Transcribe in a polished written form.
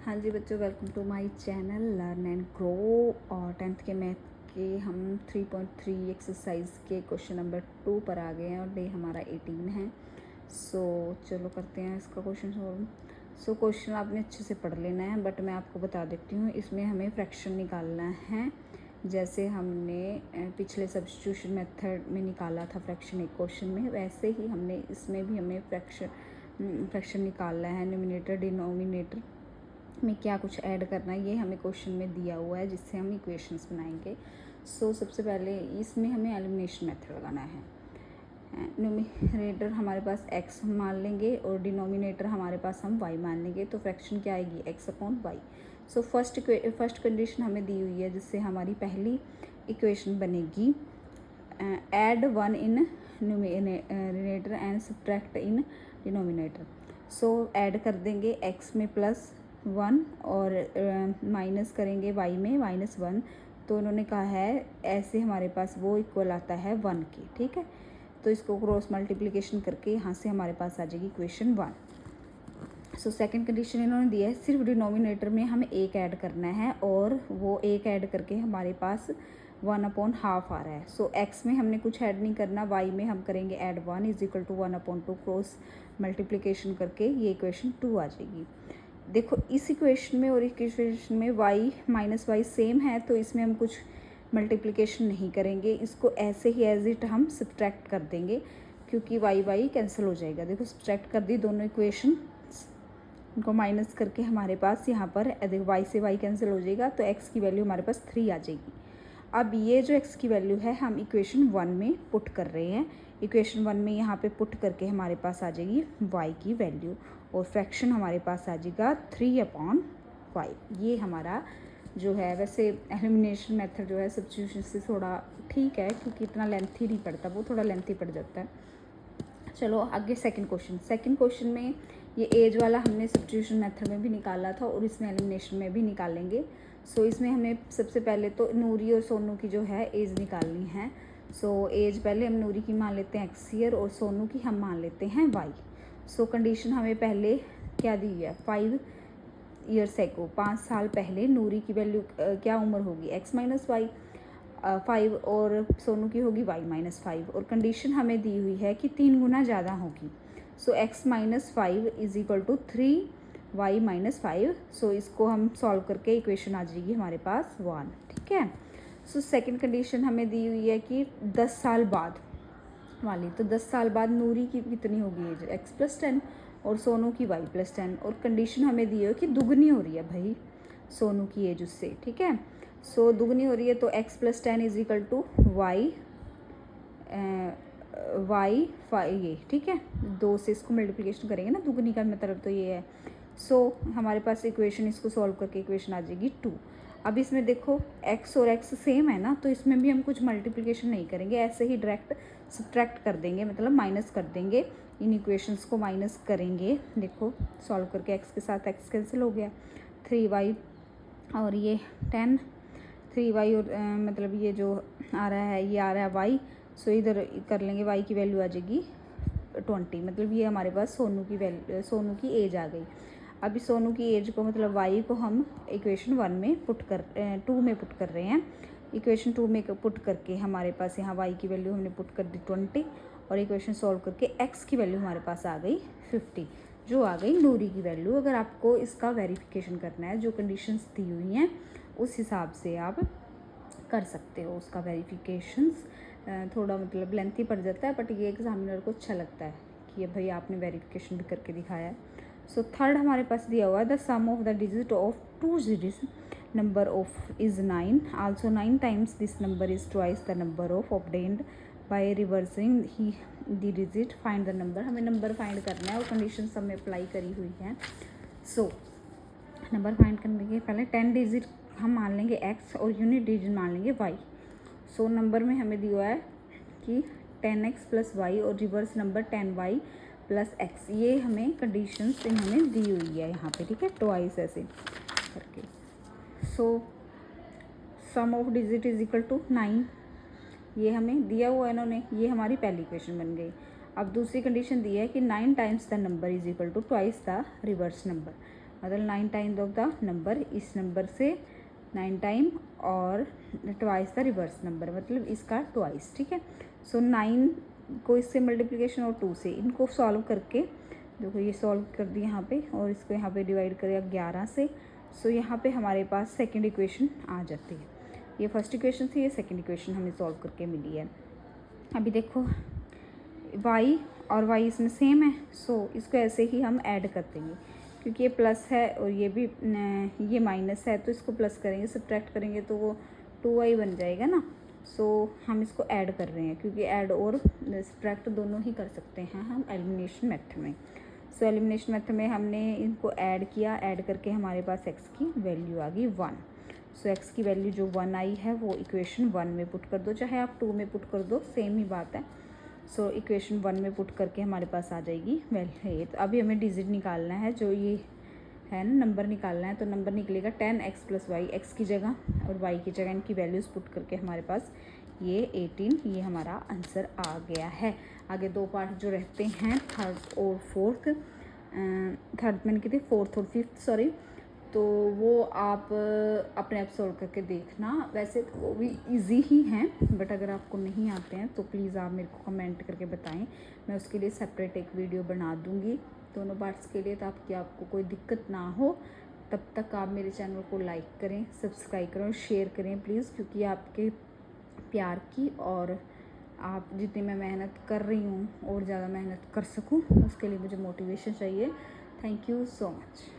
हाँ जी बच्चों, welcome to my channel Learn and Grow. और 10th के मैथ के हम 3.3 एक्सरसाइज के क्वेश्चन नंबर 2 पर आ गए हैं और डे हमारा 18 है। चलो करते हैं इसका क्वेश्चन सॉल्व। क्वेश्चन आपने अच्छे से पढ़ लेना है, बट मैं आपको बता देती हूँ। इसमें हमें फ्रैक्शन निकालना है, जैसे हमने पिछले सब्स्टिट्यूशन मेथड में निकाला था फ्रैक्शन एक क्वेश्चन में, वैसे ही हमने इसमें भी हमें फ्रैक्शन निकालना है। न्यूमिनेटर डिनोमिनेटर में क्या कुछ ऐड करना है ये हमें क्वेश्चन में दिया हुआ है, जिससे हम इक्वेशंस बनाएंगे। सबसे पहले इसमें हमें एलिमिनेशन मेथड लगाना है। न्यूमिनेटर हमारे पास x हम मान लेंगे और डिनोमिनेटर हमारे पास हम y मान लेंगे, तो फ्रैक्शन क्या आएगी x upon y. First condition हमें दी हुई है, जिससे हमारी पहली इक्वेशन बनेगी add 1 in numerator and subtract in denominator. Add कर देंगे x में +1 और माइनस करेंगे y में -1। तो उन्होंने कहा है ऐसे हमारे पास वो इक्वल आता है 1 के, ठीक है। तो इसको क्रॉस मल्टीप्लिकेशन करके यहाँ से हमारे पास आ जाएगी इक्वेशन 1। सेकंड कंडीशन इन्होंने दिया है, सिर्फ डिनोमिनेटर में हमें एक ऐड करना है और वो एक ऐड करके हमारे पास 1/2 आ रहा है। x में हमने कुछ ऐड नहीं करना, y में हम करेंगे ऐड 1 = 1/2। क्रॉस मल्टीप्लिकेशन करके ये इक्वेशन 2 आ जाएगी। देखो इस इक्वेशन में और इक्वेशन में y - y सेम है, तो इसमें हम कुछ मल्टीप्लिकेशन नहीं करेंगे, इसको ऐसे ही एज इट हम सब्ट्रैक्ट कर देंगे, क्योंकि y कैंसिल हो जाएगा। देखो सब्ट्रैक्ट कर दी दोनों इक्वेशन, इनको माइनस करके हमारे पास यहाँ पर y से y कैंसिल हो जाएगा, तो x की वैल्यू हमारे पास 3 आ जाएगी। अब ये जो x की वैल्यु है हम इक्वेशन 1 में पुट कर रहे हैं। इक्वेशन 1 में यहाँ पे पुट करके हमारे पास आ जाएगी y की वैल्यू और फ्रैक्शन हमारे पास आ जाएगा 3/5। ये हमारा जो है, वैसे एलिमिनेशन मेथड जो है सब्स्टिट्यूशन से थोड़ा ठीक है, क्योंकि इतना लेंथी नहीं पड़ता, वो थोड़ा लेंथी पड़ जाता है। चलो आगे सेकंड क्वेश्चन में ये एज वाला हमने सब्स्टिट्यूशन मेथड में भी निकाला था और इसमें एलिमिनेशन में भी निकालेंगे। इसमें हमें सबसे पहले तो नूरी और सोनू की जो है एज निकालनी है। एज पहले हम नूरी की मान लेते हैं x ईयर और सोनू की हम मान लेते हैं y। कंडीशन हमें पहले क्या दी है, 5 ईयर्स एगो, 5 साल पहले नूरी की वैल्यू क्या उम्र होगी, x - y 5 और सोनू की होगी y - 5। और कंडीशन हमें दी हुई है कि 3 गुना ज़्यादा होगी। x - 5 = 3y - 5। इसको हम सॉल्व करके इक्वेशन आ जाएगी हमारे पास 1, ठीक है। सेकंड कंडीशन हमें दी हुई है कि 10 साल बाद वाली, तो 10 साल बाद नूरी की कितनी होगी एज, x + 10 और सोनू की y + 10। और कंडीशन हमें दी है कि दुगनी हो रही है भाई सोनू की एज उससे, ठीक है। दुगनी हो रही है, तो x + 10 = y 5, ये ठीक है। 2 से इसको मल्टीप्लिकेशन करेंगे ना, दुगनी का मतलब तो ये है। हमारे पास इक्वेशन, इसको सॉल्व करके इक्वेशन आ जाएगी 2। अब इसमें देखो x और x सेम है ना, तो इसमें भी हम कुछ मल्टीप्लिकेशन नहीं करेंगे, ऐसे ही डायरेक्ट सब्ट्रैक्ट कर देंगे, मतलब माइनस कर देंगे। इन इक्वेशंस को माइनस करेंगे। देखो सॉल्व करके x के साथ x कैंसिल हो गया, 3y और ये 10, 3y और मतलब ये जो आ रहा है ये आ रहा है y। इधर कर लेंगे, y की वैल्यू आ जाएगी 20, मतलब ये हमारे पास सोनू की एज आ गई। अभी सोनू की एज को, मतलब y को हम इक्वेशन 2 में पुट कर रहे हैं। इक्वेशन 2 में पुट करके हमारे पास यहाँ y की वैल्यू हमने पुट कर दी 20 और इक्वेशन सॉल्व करके x की वैल्यू हमारे पास आ गई 50, जो आ गई नूरी की वैल्यू। अगर आपको इसका वेरिफिकेशन करना है, जो कंडीशंस दी हुई हैं उस हिसाब से आप कर सकते हो उसका वेरिफिकेशंस। थोड़ा मतलब लेंथी पड़ जाता है, बट ये एग्जामिनर को अच्छा लगता है कि भाई आपने वेरिफिकेशन भी करके दिखाया है। थर्ड हमारे पास दिया हुआ है, the sum of the digit of 2 digit number of is 9, also 9 times this number is twice the number of obtained by reversing ही the digit, find the number. हमें नंबर फाइंड करना है और कंडीशन सब में अप्लाई करी हुई है। नंबर फाइंड करने के पहले 10 डिजिट हम मान लेंगे x और यूनिट डिजिट मान लेंगे y। नंबर में हमें दिया है कि 10x + y और रिवर्स नंबर 10y + x। ये हमें कंडीशंस इन्होंने दी हुई है यहाँ पे, ठीक है, ट्वाइस ऐसे करके। सम ऑफ डिजिट = 9, ये हमें दिया हुआ है इन्होंने, ये हमारी पहली इक्वेशन बन गई। अब दूसरी कंडीशन दी है कि 9 times the number = twice the reverse number. मतलब 9 टाइम्स ऑफ द नंबर, इस नंबर से 9 टाइम और ट्वाइस द रिवर्स नंबर, मतलब इसका ट्वाइस, ठीक है। सो 9 को इससे मल्टीप्लिकेशन और 2 से, इनको सॉल्व करके देखो ये सॉल्व कर दी यहाँ पे, और इसको यहाँ पे डिवाइड करेगा 11 से। सो यहाँ पे हमारे पास सेकंड इक्वेशन आ जाती है। ये फर्स्ट इक्वेशन थी, ये सेकंड इक्वेशन हमें सॉल्व करके मिली है। अभी देखो y और y इसमें सेम है, सो इसको ऐसे ही हम ऐड कर देंगे, क्योंकि ये प्लस है और ये भी ये माइनस है, तो इसको प्लस करेंगे, सब्ट्रैक्ट करेंगे तो वो 2y बन जाएगा ना। सो हम इसको ऐड कर रहे हैं, क्योंकि ऐड और सब्ट्रैक्ट दोनों ही कर सकते हैं हम एलिमिनेशन मेथड में। सो एलिमिनेशन मेथड में हमने इनको ऐड किया, ऐड करके हमारे पास x की वैल्यू आ गई 1। सो x की वैल्यू जो 1 आई है वो इक्वेशन 1 में पुट कर दो, चाहे आप 2 में पुट कर दो, सेम ही बात है। सो इक्वेशन 1 में पुट करके हमारे पास आ जाएगी वैल्यू। तो अभी हमें डिजिट निकालना है, जो ये है ना नंबर निकालना है, तो नंबर निकलेगा 10x + y, x की जगह और y की जगह इनकी वैल्यूज़ पुट करके हमारे पास ये 18, ये हमारा आंसर आ गया है। आगे 2 पार्ट जो रहते हैं, थर्ड और फोर्थ, थर्ड मैंने की थी, फोर्थ और फिफ्थ सॉरी, तो वो आप अपने आप सॉल्व करके देखना। वैसे तो वो भी इजी ही हैं, बट अगर आपको नहीं आते हैं तो प्लीज़ आप मेरे को कमेंट करके बताएं, मैं उसके लिए सेपरेट एक वीडियो बना दूंगी दोनों पार्ट्स के लिए, ताकि आपको कोई दिक्कत ना हो। तब तक आप मेरे चैनल को लाइक करें, सब्सक्राइब करें और शेयर करें प्लीज़, क्योंकि आपके प्यार की और आप जितनी मैं मेहनत कर रही हूँ और ज़्यादा मेहनत कर सकूँ, उसके लिए मुझे मोटिवेशन चाहिए। Thank you so much.